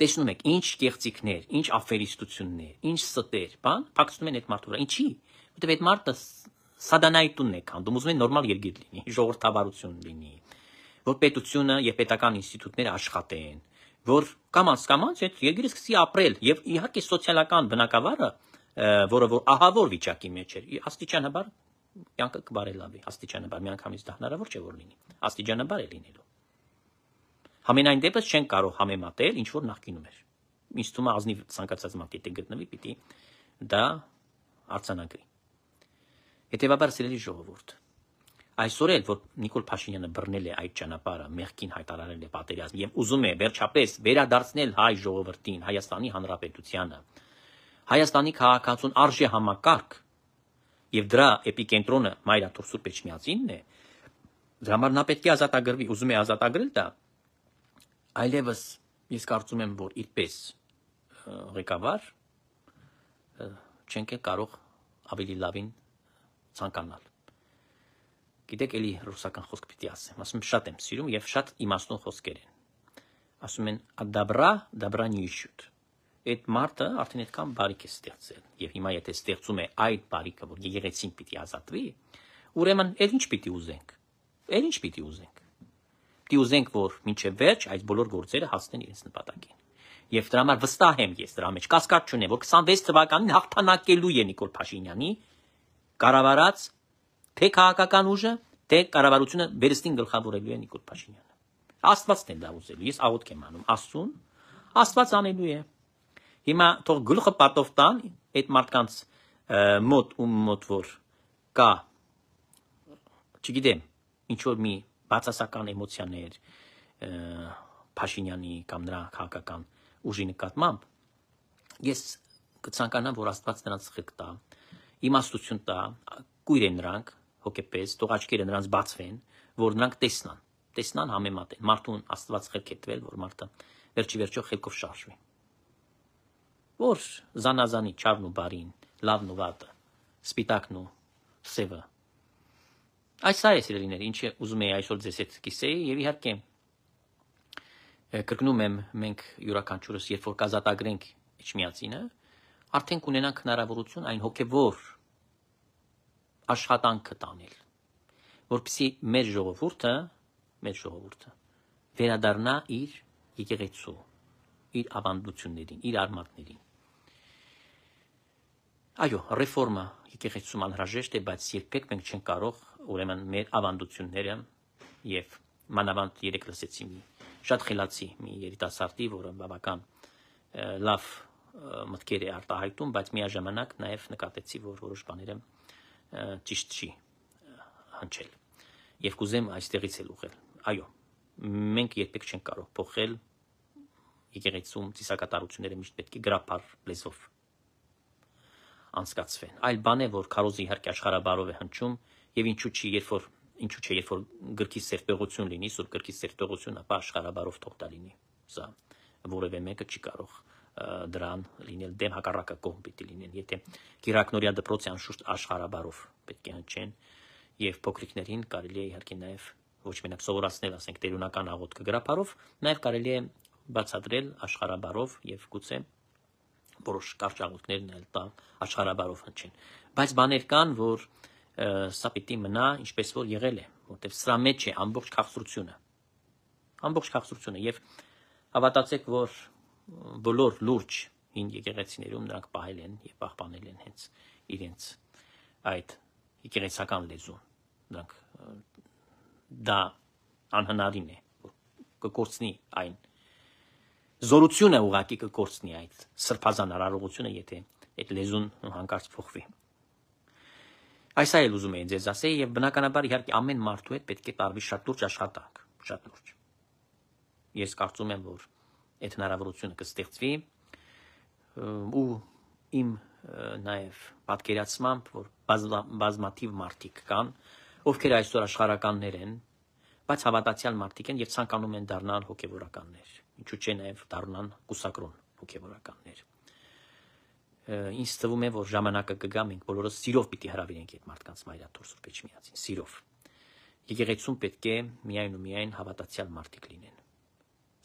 [SPEAKER 1] Տեսնում եք, ինչ կեղծիքներ, ինչ աֆերիստություններ, ինչ ստեր, բան, փակցնում են այդ մարդու վրա։ Ինչի՞։ Որտեւ այդ մարդը սադանայի տունն է քանդում, ուզում են նորմալ երկիր լինի, ժողովրդավարություն լինի, որ պետությունը եւ պետական ինստիտուտները աշխատեն, որ կամաց այդ երկիրը սկսի ապրել եւ իհարկե սոցիալական բնակավարը, որը որ ահավոր վիճակի մեջ էր, աստիճանաբար կյանքը կբարելավի, աստիճանաբար միանգամից դա հնարավոր չէ որ լինի, աստիճանաբար է լինելու։ Համենայն դեպս չեն կարող համեմատել ինչ որ նախկինում էր։ Ինձ թվում է ազնիվ ցանկացած մարդ եթե գտնվի, պիտի դա արձանագրի։ Հետևաբար սիրելի ժողովուրդ, այսօր էլ որ Նիկոլ Փաշինյանը բռնել է այդ ճանապարհը, մեղքին հայտարարել է պատերազմ եւ ուզում է վերջապես վերադարձնել հայ ժողովրդին, Հայաստանի Հանրապետությանը, Հայաստանի քաղաքացուն արժե համակարգ եւ դրա էպիկենտրոնը Մայրաթոր Սուրբ Էջմիածինն է, դրա համար նա պետք է ազատագրվի, ուզում է ազատագրել դա, այլևս ես կարծում եմ, որ իրպես ղեկավար չենք կարող ավելի լավին ցանկանալ։ Գիտեք, էլի ռուսական խոսք պիտի ասեմ, ասում եմ շատ եմ սիրում եւ շատ իմաստուն խոսքեր են։ Ասում են добра не ищут։ Այդ մարդը արդեն այդքան բարիք է ստեղծել եւ հիմա եթե ստեղծում է այդ բարիքը, որ եկեղեցին պիտի ազատվի, ուրեմն էլ ինչ պիտի ուզենք։ Էլ ինչ պիտի ուզենք։ Պիտի ուզենք, որ մինչեւ վերջ այս բոլոր գործերը հասնեն իրենց նպատակին։ Եվ դրա համար վստահ եմ ես դրա մեջ կասկած չունեմ, որ 26 թվականին հաղթանակելու է Նիկոլ Փաշինյանի կառավարած թե քաղաքական ուժը, թե կառավարությունը վերստին գլխավորելու է Նիկոլ Փաշինյանը։ Աստվածն է դա ուզելու, ես աղոթք եմ անում Աստծուն, Աստված անելու է։ Հիմա թող գլուխը պատով տան այդ մարդկանց մոտ որ կա, չգիտեմ, ինչ որ մի բացասական էմոցիաներ Փաշինյանի կամ նրա քաղաքական ուժի նկատմամբ, ես կցանկանամ, որ Աստված նրանց խելք տա, իմաստություն տա, կույր են նրանք, հոգեպես, թող աչքերը նրանց բացվեն, որ նրանք տեսնան համեմատեն, մարդուն Աստված խելք է տվել, որ մարդը վերջի վերջո խելքով շարժվի, որ զանազանի չարն ու բարին, լավն ու վատը, սպիտակն ու սևը, այս է սիրելիներ, ինչը ուզում էի այսօր ձեզ հետ կիսեի եւ իհարկե կրկնում եմ, մենք յուրաքանչյուրս երբ որ կազատագրենք Էջմիածինը, արդեն կունենանք հնարավորություն այն հոգեվոր աշխատանքը տանել, որպեսզի մեր ժողովուրդը վերադառնա իր եկեղեցու, իր ավանդություններին, իր արմատներին։ Այո, ռեֆորմը եկեղեցում անհրաժեշտ է, բայց երբեք մենք չենք կարող ուրեմն մեր ավանդությունները եւ մանավանդ երեք լսեցի մի շատ խելացի մի երիտասարդի, որը բավական լավ մտքեր է արտահայտում, բայց միաժամանակ նաեւ նկատեցի, որ որոշ բաները ճիշտ չի հնչել։ Եվ կուզեմ այստեղից էլ ուղղել։ Այո, մենք երբեք չենք կարող փոխել եկեղեցում ծիսակատարությունները միշտ պետք է գրապար լեզվով անցկացվեն։ Այլ բան է, որ քարոզը իհարկե աշխարհաբարով է հնչում եւ ինչու չէ, երբ որ գրքի սերտողություն լինի, սուրբ գրքի սերտողություն, ապա աշխարհաբարով թող դա լինի։ Սա որևէ մեկը չի կարող դրան լինել դեմ, հակառակը կողմ պիտի լինեն։ Եթե Կիրակնորիա դպրոցի անշուշտ աշխարհաբարով պետք է հնչեն եւ փոքրիկներին կարելի է իհարկե նաեւ ոչ մենակ սովորացնել, ասենք տերունական աղոթքը գրապարով, նաեւ կարելի է բացատրել աշխարհաբարով եւ գուցե որոշ կարճ աղոթքներն էլ տա աշխարհաբարով հնչեն։ Բայց բաներ կան, որ սա պիտի մնա ինչպես որ եղել է, որտեղ սրա մեջ է ամբողջ քաղցրությունը եւ հավատացեք, որ բոլոր լուրջ հին եկեղեցիներում նրանք պահել են եւ պահպանել են հենց իրենց այդ եկեղեցական լեզուն։ Նրանք դա անհնարին է, կկորցնի այն զորությունը ուղղակի կկորցնի այդ սրբազան արարողությունը, եթե այդ լեզուն հանկարծ փոխվի։ Այս այլ ուզում եմ ձեզ ասել եւ բնականաբար իհարկե ամեն մարդու հետ պետք է տարվի շատ լուրջ աշխատանք, շատ լուրջ։ Ես կարծում եմ, որ այդ հնարավորությունը կստեղծվի ու իմ նաեւ պատկերացմամբ, որ բազմաթիվ մարդիկ կան, ովքեր այսօր աշխարհականներ են, բայց հավատացյալ մարդիկ են եւ ցանկանում են դառնալ հոգեվորականներ, ինչու՞ չէ նաեւ դառնան կուսակրոն հոգեվորականներ։ Ինձ թվում է, որ ժամանակը կգա, մենք բոլորս սիրով պիտի հրավիրենք այդ մարդկանց Մայրաթոր Սուրբ Էջմիածին, սիրով։ Եկեղեցուն պետք է միայն ու միայն հավատացյալ մարդիկ լինեն,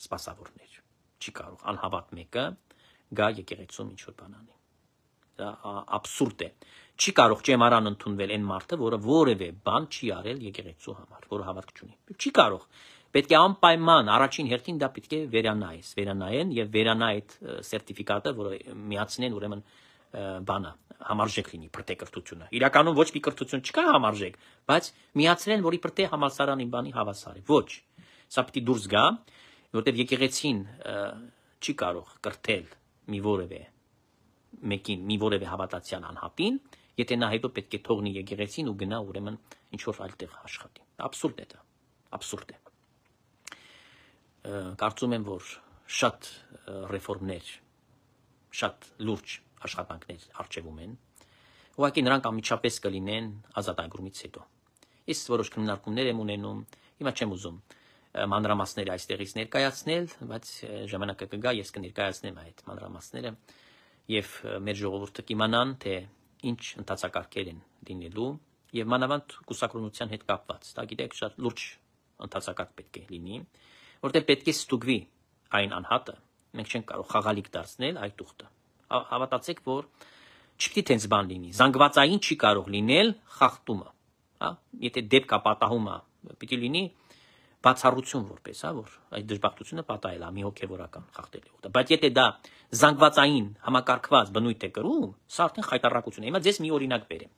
[SPEAKER 1] սպասավորներ։ Չի կարող անհավատ մեկը գա եկեղեցում ինչ-որ բան անի։ Դա աբսուրդ է։ Չի կարող ճեմարան ընդունվել այն մարդը, որը որևէ բան չի արել եկեղեցու համար, որը հավատք չունի։ Չի կարող։ Պետք է անպայման առաջին հերթին դա պետք է վերանայեն եւ վերանա այդ սերտիֆիկատը, որը միացնեն ուրեմն բանը համարժեք լինի պրտեկրթությունը։ Իրականում ոչ մի կրթություն չկա համարժեք, բայց միացնեն, որ իբր թե համալսարանի բանի հավասար է։ Ոչ։ Սա պիտի դուրս գա, որտեղ եկեղեցին չի կարող կրթել մի որևէ մեկին, մի որևէ հավատացյալ անհատին, եթե նա հետո պետք է թողնի եկեղեցին ու գնա ուրեմն ինչ որ այլ տեղ աշխատի։ Աբսուրդ է դա։ Աբսուրդ է։ Կարծում եմ, որ շատ ռեֆորմներ, շատ լուրջ աշխատանքներ արժևում են, ուղղակի նրանք անմիջապես կլինեն ազատագրումից հետո։ Ես որոշ քննարկումներ եմ ունենում, հիմա չեմ ուզում մանրամասները այստեղից ներկայացնել, բայց ժամանակը կգա, ես կներկայացնեմ այդ մանրամասները եւ մեր ժողովուրդը կիմանան, թե ինչ ընթացակարգեր են լինելու եւ մանավանդ կուսակրոնության հետ կապված։ Դա գիտեք, շատ լուրջ ընթացակարգ պետք է լինի, որտեղ պետք է ստուգվի այն անհատը, մենք չենք կարող խաղալիք դարձնել այդ ուխտը։ Հավատացեք, որ չպիտի տենց բան լինի։ Զանգվածային չի կարող լինել խախտումը, հա։ Եթե դեպքա պատահումը պիտի լինի բացառություն որպես, հա, որ այդ դժբախտությունը պատահել է մի հոգեվորական խախտելի ուխտը։ Բայց եթե դա զանգվածային համակարգված բնույթ է կրում, սա արդեն խայտառակություն է։ Հիմա ձեզ մի օրինակ բերեմ։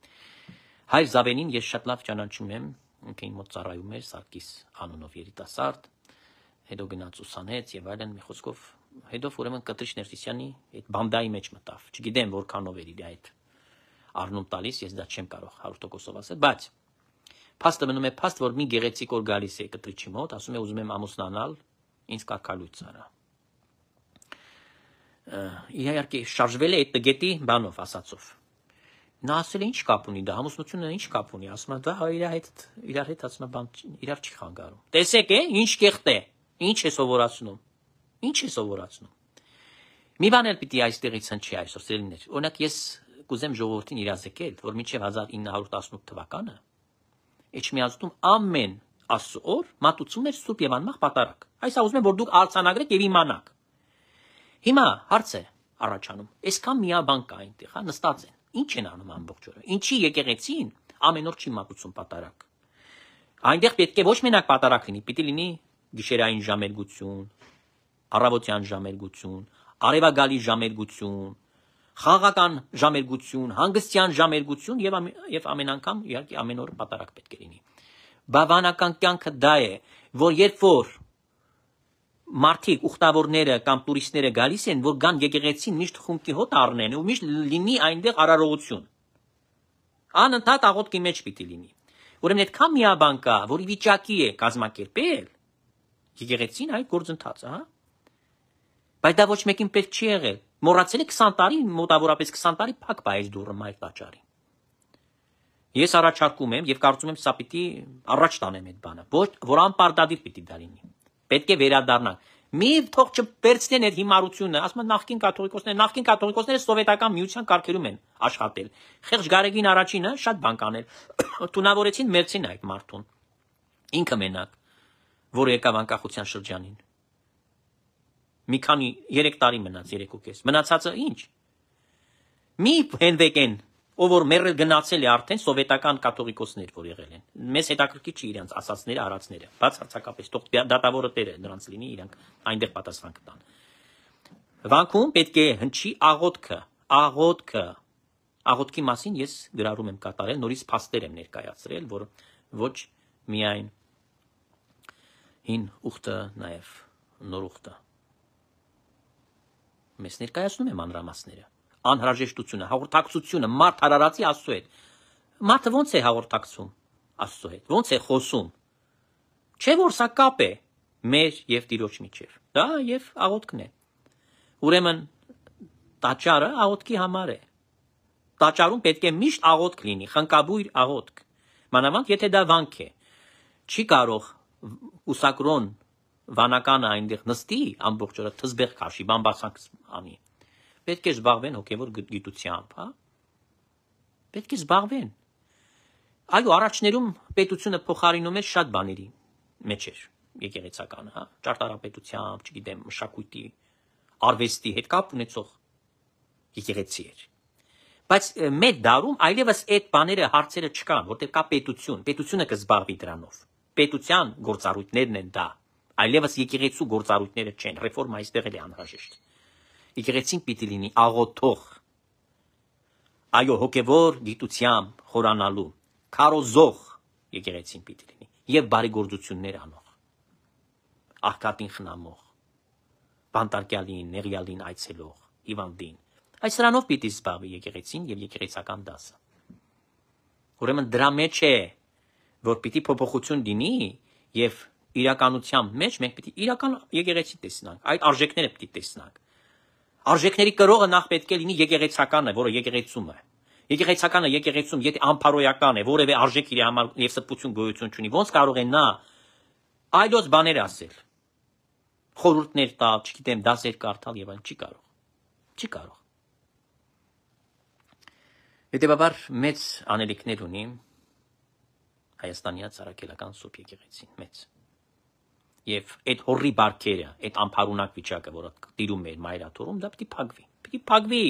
[SPEAKER 1] Հայր Զավենին ես շատ լավ ճանաչում եմ, ինքն մոտ ծառայում էր, Սարգիս անունով երիտասարդ, հետո գնաց ուսանեց եւ այլն, մի խոսքով հետո ուրեմն Կտրիշ Ներսիսյանի այդ բանդայի մեջ մտավ։ Չգիտեմ որքանով էր իր այդ առնում տալիս, ես դա չեմ կարող 100%-ով ասել, բայց փաստը մնում է փաստ, որ մի գեղեցիկ օր գալիս է Կտրիչի մոտ, ասում է ուզում եմ ամուսնանալ, ինձ կարգալույց արա։ Իհարկե շարժվել է այդ տգետի բանով, ասածով։ Նա ասել է ինչ կապ ունի դա, ամուսնությունը ինչ կապ ունի, ասում է դա իրար հետ ասում է բան իրար չի խանգարում։ Տեսեք է, ինչ կեղտ է, ինչ է սովորացնում։ Ինչ է սովորացնում։ Մի բան էլ պիտի այստեղից հնչի այսօր սերունդներ։ Օրինակ ես կուզեմ ժողովրդին իրազեկել, որ մինչև 1918 թվականը Էջմիածնում ամեն ասոր մատուցում էր Սուրբ եւ անմեղ պատարագ։ Այսա ուզում եմ, որ դուք արձանագրեք եւ իմանաք։ Հիմա հարց է առաջանում, այսքան միաբան կա այնտեղ, հա, նստած են։ Ինչ են անում ամբողջ օրը։ Ինչի եկեղեցին ամեն օր չի մատուցում պատարագ։ Այնտեղ պետք է ոչ մենակ պատարագ լինի, պիտի լինի գիշերային ժամերգություն, առավոտյան ժամերգություն, արևագալի ժամերգություն, խաղաղական ժամերգություն, հանգստյան ժամերգություն եւ ամեն անգամ իհարկե ամեն օր պատարագ պետք է լինի։ Բավանական կյանքը դա է, որ երբ որ մարդիկ ուխտավորները կամ տուրիստները գալիս են, որ գան եկեղեցին միշտ խումքի հոտ առնեն ու միշտ լինի այնտեղ արարողություն։ Անընդհատ աղոթքի մեջ պիտի լինի։ Ուրեմն այդքան միաբան կա, որ ի վիճակի է կազմակերպել եկեղեցին այդ գործընթացը, հա։ Բայց դա ոչ մեկին պետք չի եղել։ Մոռացել է 20 տարի, մոտավորապես 20 տարի փակ բա այս դուրը մայր տաճարի։ Ես առաջարկում եմ եւ կարծում եմ սա պիտի առաջ տանեմ այդ բանը, որ անպարտադիր պիտի դա լինի։ Պետք է վերադառնալ։ Մի թող չվերցնեն այդ հիմարությունը, ասում են նախկին կաթողիկոսները սովետական միության կարգերում են աշխատել։ Խեղճ Գարեգին առաջինը շատ բան կանել։ Տունավորեցին մերցին այդ մարդուն։ Ինքը մենակ, որը եկավ անկախության շրջանին։ Մի քանի 3 տարի մնաց, 3.5։ Մնացածը ինչ։ Մի հենվեկեն, ով որ մեռել գնացել է արդեն սովետական կաթողիկոսներ, որ եղել են։ Մեզ հետաքրքիր չի իրանց ասածները, արածները։ Բացարձակապես թող դատավորը տերը նրանց լինի, իրանք այնտեղ պատասխան կտան։ Վանքում պետք է հնչի աղոթքը, աղոթքը։ Աղոթքի մասին ես գրառում եմ կատարել, նորից փաստեր եմ ներկայացրել, որ ոչ միայն հին ուխտը, նաև նոր ուխտը։ Մեզ ներկայացնում եմ անհրամասները, անհրաժեշտությունը, հաղորդակցությունը, մարդ հարարացի Աստծո հետ։ Մարդը ո՞նց է հաղորդակցում Աստծո հետ, ո՞նց է խոսում։ Չէ՞ որ սա կապ է մեր եւ Տիրոջ միջեւ։ Դա եւ աղոթքն է։ Ուրեմն տաճարը աղոթքի համար է։ Տաճարում պետք է միշտ աղոթք լինի, խնկաբույր աղոթք։ Մանավանդ եթե դա վանք է, չի կարող ուսակրոն վանականը այնտեղ նստի ամբողջ օրը թզբեղ քաշի, բամբասանք անի։ Պետք է զբաղվեն հոգևոր գիտությամբ, հա։ Պետք է զբաղվեն։ Այո, առաջներում պետությունը փոխարինում էր շատ բաների մեջ էր եկեղեցականը, հա, ճարտարապետությամբ, չգիտեմ, մշակույթի, արվեստի հետ կապ ունեցող եկեղեցի էր։ Բայց մեծ դարում այլևս այդ բաները հարցերը չկան, որտեղ կա պետություն, պետությունը կզբաղվի դրանով։ Պետության գործառույթներն են դա։ Այլևս եկեղեցու գործառույթները չեն, ռեֆորմա այստեղ էլ է անհրաժեշտ։ Եկեղեցին պիտի լինի աղոթող, այո, հոգևոր գիտությամբ խորանալու, քարոզող եկեղեցին պիտի լինի եւ բարեգործություններ անող, աղքատին խնամող, բանտարկյալին, նեղյալին այցելող, հիվանդին։ Այս սրանով պիտի զբաղվի եկեղեցին եւ եկեղեցական դասը։ Ուրեմն դրա մեջ է, որ պիտի փոփոխություն լինի եւ իրականության մեջ մենք պիտի իրական եկեղեցի տեսնանք, այդ արժեքները պիտի տեսնանք։ Արժեքների կրողը նախ պետք է լինի եկեղեցականը, որը եկեղեցում է։ Եկեղեցականը եկեղեցում, եթե անփարոյական է, որևէ արժեք իր համար եւ սրբություն գոյություն չունի, ոնց կարող է նա այլոց բաներ ասել։ Խորհուրդներ տալ, չգիտեմ, դասեր կարդալ եւ այլն, չի կարող։ Չի կարող։ Հետևաբար մեծ անելիքներ ունի Հայաստանի ցարակելական սուրբ եկեղեցին, մեծ։ Եվ այդ հորրի բարքերը, այդ անփարունակ վիճակը, որը տիրում է մայրաթորում, դա պիտի փակվի։ Պիտի փակվի։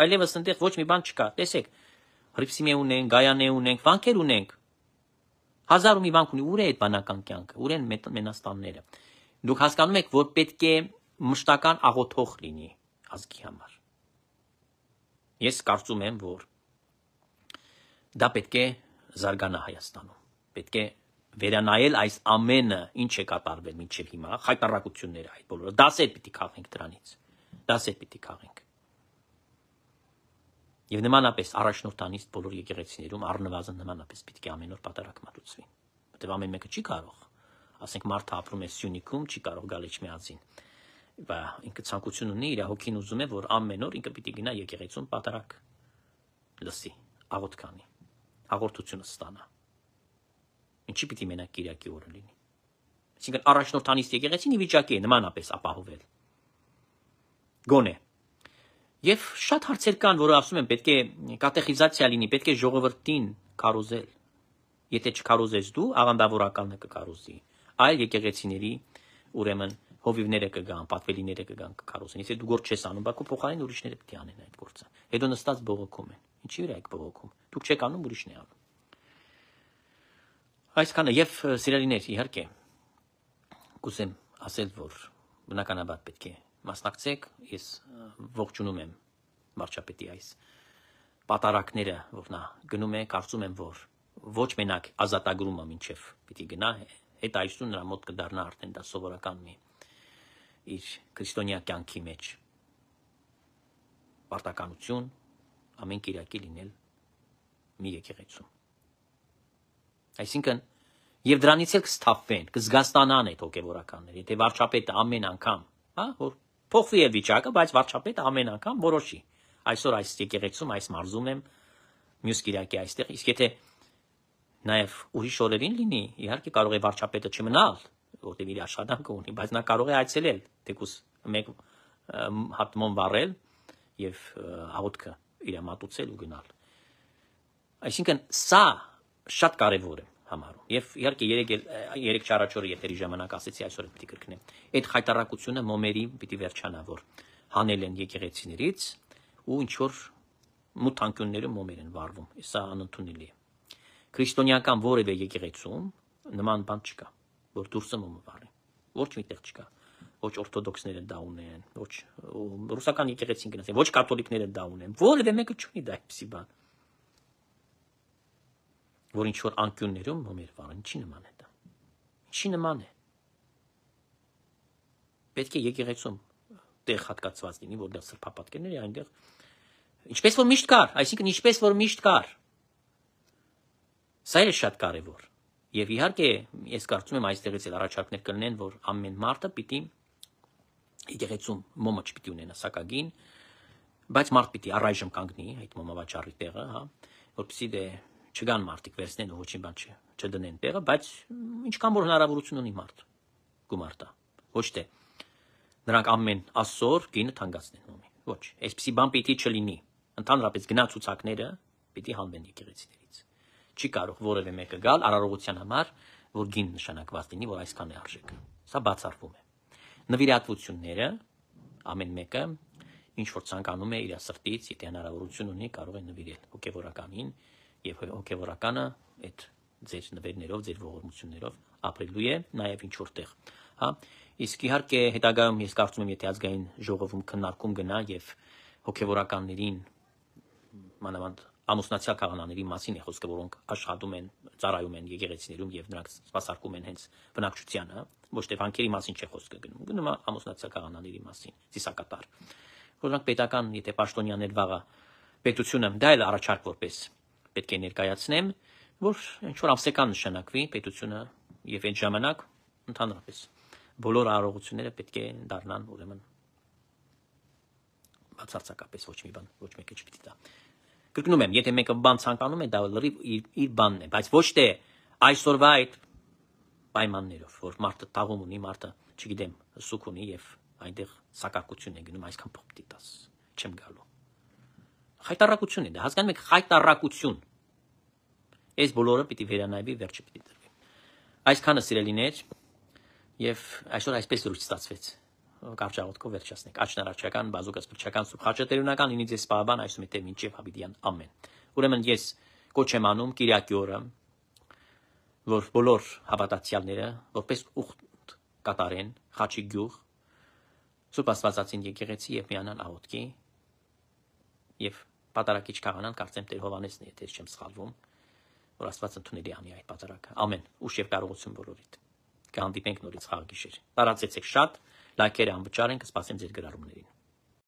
[SPEAKER 1] Այլևս այնտեղ ոչ մի բան չկա։ Տեսեք, Հրիփսիմե ունենք, Գայանե ունենք, վանքեր ունենք։ Հազար ու մի վանք ունի, ուր է այդ բանական կյանքը, ուր են մենաստանները։ Դուք հասկանում եք, որ պետք է մշտական աղոթող լինի ազգի համար։ Ես կարծում եմ, որ դա պետք է զարգանա Հայաստանում։ Պետք է վերանայել այս ամենը, ինչ է կատարվել մինչև հիմա, խայտարակությունները այդ բոլորը։ Դասեր պիտի քաղենք դրանից։ Դասեր պիտի քաղենք։ Եվ նմանապես առաջնորդանիստ բոլոր եկեղեցիներում առնվազն նմանապես պիտի ամեն օր պատարակ մատուցվի։ Որտեղ ամեն մեկը չի կարող, ասենք մարդը ապրում է Սյունիքում, չի կարող գալ Էջմիածին։ Բա ինքը ցանկություն ունի, իր հոգին ուզում է, որ ամեն օր ինքը պիտի գնա եկեղեցում պատարակ լսի, աղոթք անի, հաղորդությունը ստանա։ Ինչի պիտի մենակ Կիրակի օրը լինի։ Այսինքն առաջնորդանիստ եկեղեցին ի վիճակի է նմանապես ապահովել։ Գոնե։ Եվ շատ հարցեր կան, որ ասում են, պետք է կատեխիզացիա լինի, պետք է ժողովրդին քարոզել։ Եթե չքարոզես դու, աղանդավորականը կքարոզի։ Այլ եկեղեցիների ուրեմն հովիվները կգան, պատվելիները կգան կքարոզեն։ Եթե դու գործ չես անում, բա քո փոխարեն ուրիշները պետք է անեն այդ գործը։ Հետո նստած բողոքում են։ Ինչի՞ վրա եք բողոքում։ Դուք չեք անում, ուրիշն է անում։ Այսքանը եւ սիրելիներ, իհարկե կուզեմ ասել, որ բնականաբար պետք է մասնակցեք, ես ողջունում եմ վարչապետի այս պատարակները, որ նա գնում է, կարծում եմ, որ ոչ մենակ ազատագրումը մինչև պիտի գնա, հետ այսու նրա մոտ կդառնա արդեն դա սովորական մի իր քրիստոնյա կյանքի մեջ պարտականություն ամեն Կիրակի լինել մի եկեղեցում։ Այսինքն եւ դրանից էլ կստափվեն, կզգաստանան այդ հոգեվորականները, եթե վարչապետը ամեն անգամ, հա, որ փոխվի է վիճակը, բայց վարչապետը ամեն անգամ որոշի։ Այսօր այս եկեղեցում, այս մարզում եմ, մյուս Կիրակի այստեղ, իսկ եթե նաեւ ուրիշ օրերին լինի, իհարկե կարող է վարչապետը չմնալ, որտեղ իր աշխատանքը ունի, բայց նա կարող է այցելել, թեկուզ մեկ հատ մոմ վառել եւ աղոթքը իր մատուցել ու գնալ։ Այսինքն սա շատ կարևոր է համարում։ Եվ իհարկե երեք չառաջորը եթերի ժամանակ ասեցի, այսօր պիտի կրկնեմ։ Այդ խայտարակությունը մոմերի պիտի վերջանա, որ հանել են եկեղեցիներից ու ինչ որ մութ անկյուններում մոմեր են վառվում։ Սա անընդունելի է։ Քրիստոնեական որևէ եկեղեցում նման բան չկա, որ դուրսը մոմը վառի։ Ոչ միտեղ չկա։ Ոչ օրթոդոքսները դա ունեն, ոչ ռուսական եկեղեցին գնացին, ոչ կաթոլիկները դա ունեն։ Որևէ մեկը չունի դա այդպիսի բան։ Որ ինչ որ անկյուններում մոմեր վառեն, ինչի նման է դա։ Ինչի նման է։ Պետք է եկեղեցում տեղ հատկացված լինի, որ դա սրբապատկերների այնտեղ ինչպես որ միշտ կար, այսինքն ինչպես որ միշտ կար։ Սա է շատ կարևոր։ Եվ իհարկե ես կարծում եմ այստեղից էլ առաջարկներ կլինեն, որ ամեն մարդը պիտի եկեղեցում մոմը չպիտի ունենա սակագին, բայց մարդ պիտի առայժմ կանգնի այդ մոմավաճառի տեղը, հա, որպեսզի դե չգան մարդիկ վերցնեն ու ոչինչ բան չդնեն տեղը, բայց ինչքան որ հնարավորություն ունի մարդ գումար տա։ Ոչ թե նրանք ամեն ասոր գինը թանկացնեն ումի։ Ոչ, այսպեսի բան պիտի չլինի։ Ընդհանրապես գնացուցակները պիտի հանվեն եկեղեցիներից։ Չի կարող որևէ մեկը գալ արարողության համար, որ գին նշանակված լինի, որ այսքան է արժեքը։ Սա բացառվում է։ Նվիրատվությունները ամեն մեկը ինչ որ ցանկանում է իր սրտից, եթե հնարավորություն ունի, կարող է նվիրել հոգևորականին եւ հոգևորականը այդ ձեր նվերներով, ձեր ողորմություններով ապրելու է նաեւ ինչ որտեղ, հա։ Իսկ իհարկե հետագայում ես կարծում եմ, եթե ազգային ժողովում քննարկում գնա եւ հոգևորականներին մանավանդ ամուսնացյալ քահանաների մասին է խոսքը, որոնք աշխատում են, ծառայում են եկեղեցիներում եւ նրանք սպասարկում են հենց բնակչությանը, ոչ թե վանքերի մասին չէ խոսքը գնում, գնում է ամուսնացյալ քահանաների մասին, ծիսակատար։ Որոնք պետական, եթե պաշտոնյաներ վաղը պետությունը դա էլ առաջարկ որպես պետք է ներկայացնեմ, որ ինչ որ ամսական նշանակվի պետությունը եւ այդ ժամանակ ընդհանրապես բոլոր արարողությունները պետք է դառնան ուրեմն բացարձակապես ոչ մի բան, ոչ մեկը չպիտի տա։ Կրկնում եմ, եթե մեկը բան ցանկանում է, դա լրիվ իր բանն է, բայց ոչ թե այսօրվա այդ պայմաններով, որ մարդը տաղում ունի, մարդը, չգիտեմ, սուկ ունի եւ այնտեղ սակարկություն է գնում, այսքան փող պիտի տաս, չեմ գալու։ Խայտարակություն է դա, հասկանում եք, խայտարակություն։ Այս բոլորը պիտի վերանայվի, վերջը պիտի դրվի։ Այսքանը սիրելիներ, եւ այսօր այսպես զրույց ստացվեց։ Կարճաղոթքով վերջացնենք։ Աչնարարչական, բազուկաս փրկչական, սուրբ խաչատերունական լինի ձեզ սպաբան այսում է մինչև հավիտյան ամեն։ Ուրեմն ես կոչ եմ անում Կիրակի օրը, որ բոլոր հավատացյալները որպես ուխտ կատարեն Խաչի գյուղ, Սուրբ Աստվածածին եկեղեցի եւ միանան աղոթքի եւ պատարակիչ քահանան, կարծեմ Տեր Հովհաննեսն է, եթե չեմ սխալվում, որ Աստված ընդունելի անի այդ պատարակը։ Ամեն։ Ուշ եւ կարողություն բոլորիդ։ Կհանդիպենք նորից խաղ գիշեր։ Տարածեցեք շատ, լայքերը անվճար են, կսպասեմ ձեր գրառումներին։